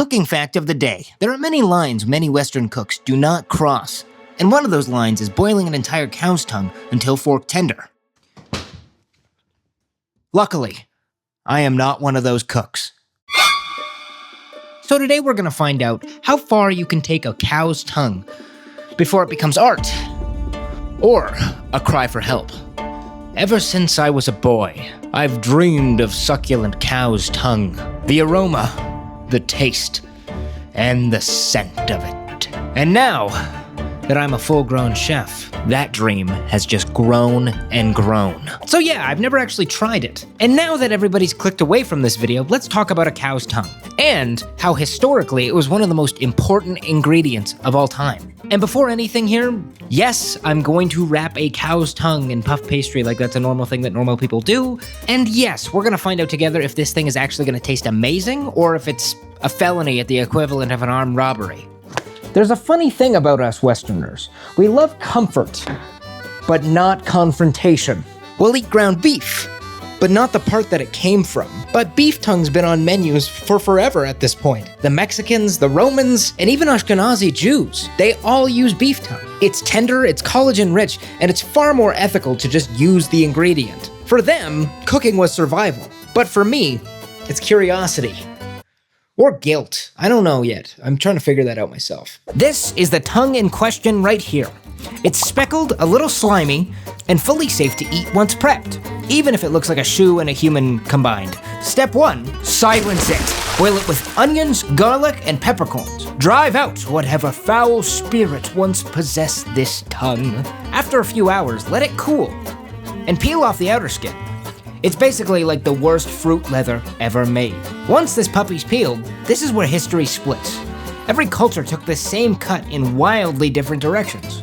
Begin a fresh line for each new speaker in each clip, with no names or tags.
Cooking fact of the day. There are many lines many Western cooks do not cross, and one of those lines is boiling an entire cow's tongue until fork tender. Luckily, I am not one of those cooks. So today we're gonna find out how far you can take a cow's tongue before it becomes art, or a cry for help. Ever since I was a boy, I've dreamed of succulent cow's tongue, the aroma, the taste, and the scent of it. And now that I'm a full-grown chef, that dream has just grown and grown. So yeah, I've never actually tried it. And now that everybody's clicked away from this video, let's talk about a cow's tongue, and how historically it was one of the most important ingredients of all time. And before anything here, yes, I'm going to wrap a cow's tongue in puff pastry like that's a normal thing that normal people do. And yes, we're gonna find out together if this thing is actually gonna taste amazing or if it's a felony at the equivalent of an armed robbery. There's a funny thing about us Westerners. We love comfort, but not confrontation. We'll eat ground beef, but not the part that it came from. But beef tongue's been on menus for forever at this point. The Mexicans, the Romans, and even Ashkenazi Jews, they all use beef tongue. It's tender, it's collagen rich, and it's far more ethical to just use the ingredient. For them, cooking was survival. But for me, it's curiosity. Or guilt. I don't know yet. I'm trying to figure that out myself. This is the tongue in question right here. It's speckled, a little slimy, and fully safe to eat once prepped, even if it looks like a shoe and a human combined. Step 1, silence it. Boil it with onions, garlic, and peppercorns. Drive out whatever foul spirit once possessed this tongue. After a few hours, let it cool, and peel off the outer skin. It's basically like the worst fruit leather ever made. Once this puppy's peeled, this is where history splits. Every culture took this same cut in wildly different directions.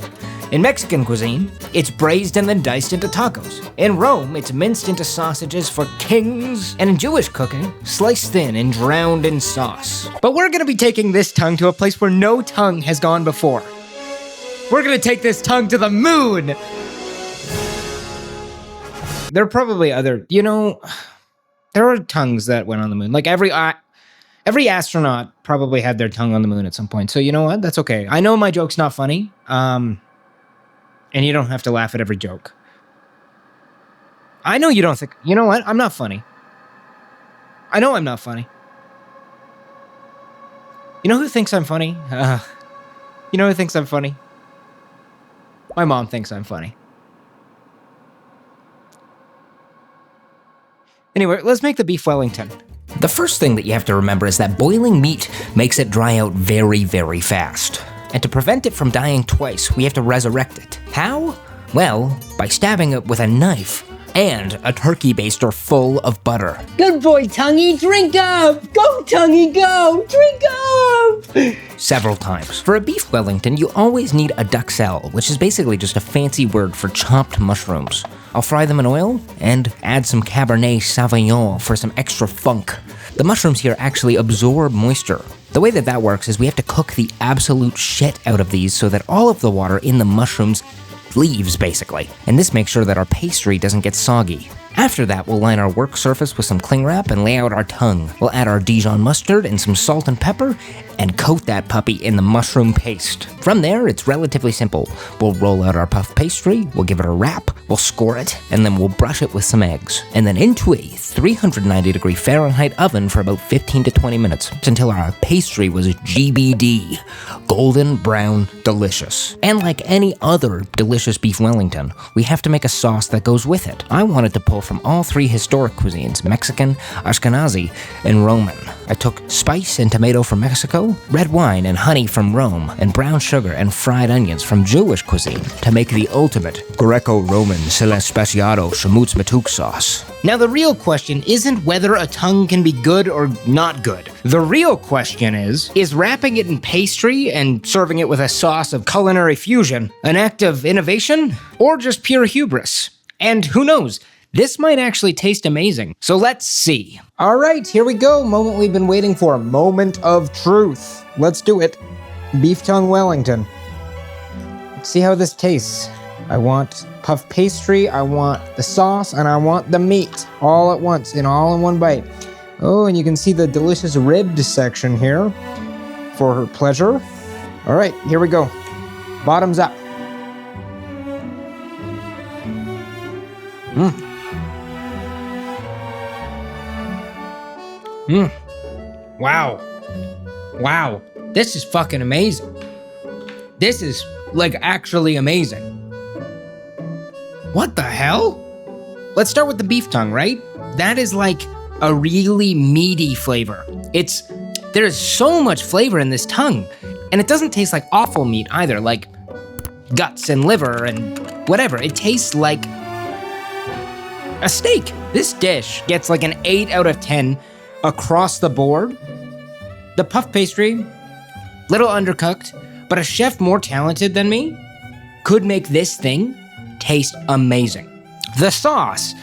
In Mexican cuisine, it's braised and then diced into tacos. In Rome, it's minced into sausages for kings. And in Jewish cooking, sliced thin and drowned in sauce. But we're gonna be taking this tongue to a place where no tongue has gone before. We're gonna take this tongue to the moon! There are probably other, there are tongues that went on the moon. Like every astronaut probably had their tongue on the moon at some point. So you know what? That's okay. I know my joke's not funny. And you don't have to laugh at every joke. I know you don't think, you know what? I'm not funny. I know I'm not funny. You know who thinks I'm funny? You know who thinks I'm funny? My mom thinks I'm funny. Anyway, let's make the beef Wellington. The first thing that you have to remember is that boiling meat makes it dry out very, very fast. And to prevent it from dying twice, we have to resurrect it. How? Well, by stabbing it with a knife and a turkey baster full of butter.
Good boy, Tonguey, drink up! Go, Tonguey, go! Drink up!
Several times. For a beef Wellington, you always need a duxelle, which is basically just a fancy word for chopped mushrooms. I'll fry them in oil and add some Cabernet Sauvignon for some extra funk. The mushrooms here actually absorb moisture. The way that works is we have to cook the absolute shit out of these so that all of the water in the mushrooms leaves, basically. And this makes sure that our pastry doesn't get soggy. After that, we'll line our work surface with some cling wrap and lay out our tongue. We'll add our Dijon mustard and some salt and pepper and coat that puppy in the mushroom paste. From there, it's relatively simple. We'll roll out our puff pastry, we'll give it a wrap, we'll score it, and then we'll brush it with some eggs. And then into a 390-degree Fahrenheit oven for about 15 to 20 minutes until our pastry was GBD, golden brown delicious. And like any other delicious beef Wellington, we have to make a sauce that goes with it. I wanted to pull from all three historic cuisines, Mexican, Ashkenazi, and Roman. I took spice and tomato from Mexico, red wine and honey from Rome, and brown sugar and fried onions from Jewish cuisine to make the ultimate Greco-Roman Celespaciado Schmutz Matuk sauce. Now the real question isn't whether a tongue can be good or not good. The real question is wrapping it in pastry and serving it with a sauce of culinary fusion an act of innovation or just pure hubris? And who knows? This might actually taste amazing, so let's see. All right, here we go. Moment we've been waiting for. Moment of truth. Let's do it. Beef tongue Wellington. Let's see how this tastes. I want puff pastry, I want the sauce, and I want the meat. All at once, all in one bite. Oh, and you can see the delicious ribbed section here. for her pleasure. All right, here we go. Bottoms up. Wow. Wow. This is fucking amazing. This is, like, actually amazing. What the hell? Let's start with the beef tongue, right? That is like a really meaty flavor. There is so much flavor in this tongue, and it doesn't taste like awful meat either, like guts and liver and whatever. It tastes like a steak. This dish gets like an 8 out of 10 across the board. The puff pastry, little undercooked, but a chef more talented than me could make this thing taste amazing. The sauce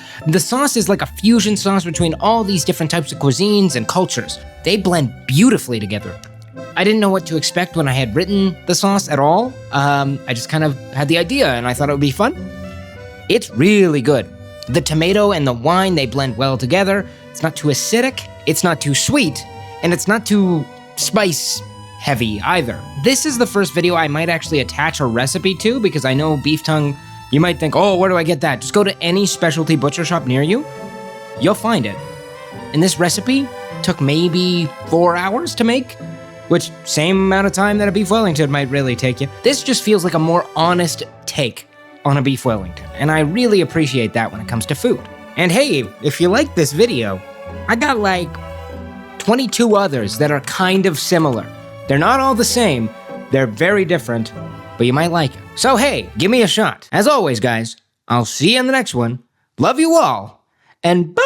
is like a fusion sauce between all these different types of cuisines and cultures. They blend beautifully together. I didn't know what to expect when I had written the sauce at all. I just kind of had the idea and I thought it would be fun. It's really good. The tomato and the wine, they blend well together. It's not too acidic, it's not too sweet, and it's not too spice heavy either. This is the first video I might actually attach a recipe to, because I know beef tongue, you might think, oh, where do I get that? Just go to any specialty butcher shop near you. You'll find it. And this recipe took maybe 4 hours to make, which same amount of time that a Beef Wellington might really take you. This just feels like a more honest take on a Beef Wellington, and I really appreciate that when it comes to food. And hey, if you like this video, I got like 22 others that are kind of similar. They're not all the same, they're very different, but you might like it. So hey, give me a shot. As always, guys, I'll see you in the next one. Love you all, and bye!